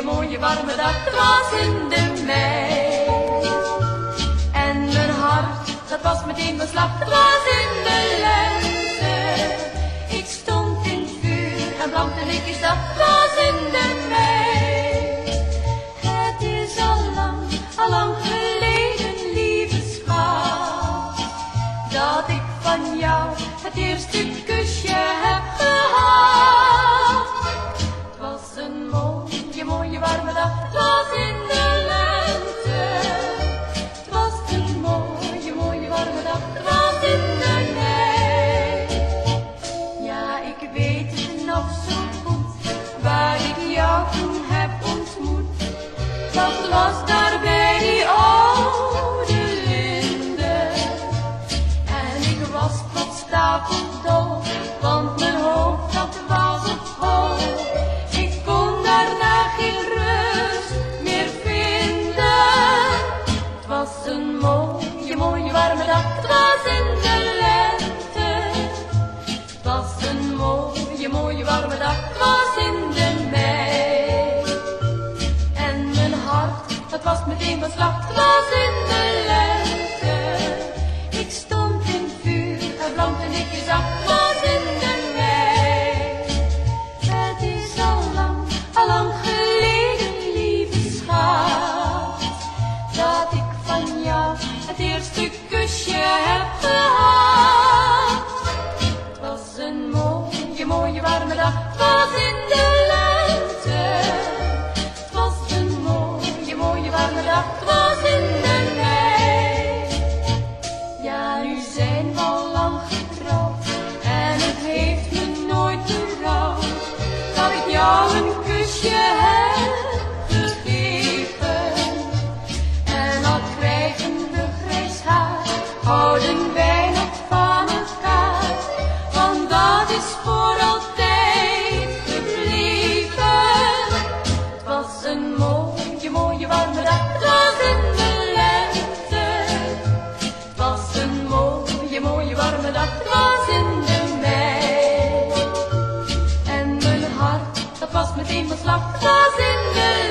mooie, mooie warme dag, het was in de mei. En mijn hart, dat was meteen van slag, het was in de lente. Ik stond in het vuur en brandde ik is dat, het was in de mei. Het is al lang geleden, lieve schat, dat ik van jou het eerste kusje heb gehad. Het was een mooie, mooie warme dag, het was in de lente. Het was een mooie, mooie warme dag, het was in de mei. Ja, ik weet het nog zo goed, waar ik jou toen heb ontmoet. Dat was daar bij die oude linde. En ik was tot stapeldol, want mijn hoofd dat was op hol. Ik kon daarna geen rust meer vinden. Het was een mooie, mooie warme dag, het was in de lente. Het was een mooie, mooie warme dag, het was in de mei. En mijn hart, dat was meteen van slag, het was in de lente. Ik stond in het vuur en brandde en ik zag, het was in de mei. Het is al lang geleden, lieve schat, dat ik van jou het eerste kusje heb gehad. Het was een mooie, mooie warme dag, het was in de lente. Het was een mooie, mooie warme dag, het was in de mei. Ja, nu zijn we al lang getrouwd en het heeft me nooit berouwd dat ik jou een kusje heb gegeven. En al krijgen we grijs haar, houden wij nog van elkaar, want dat is voor altijd gebleven. Het was een mooie, mooie warme dag, het was in de lente. Het was een mooie, mooie warme dag, het was in de mei. En mijn hart, dat was meteen van slag, het was in de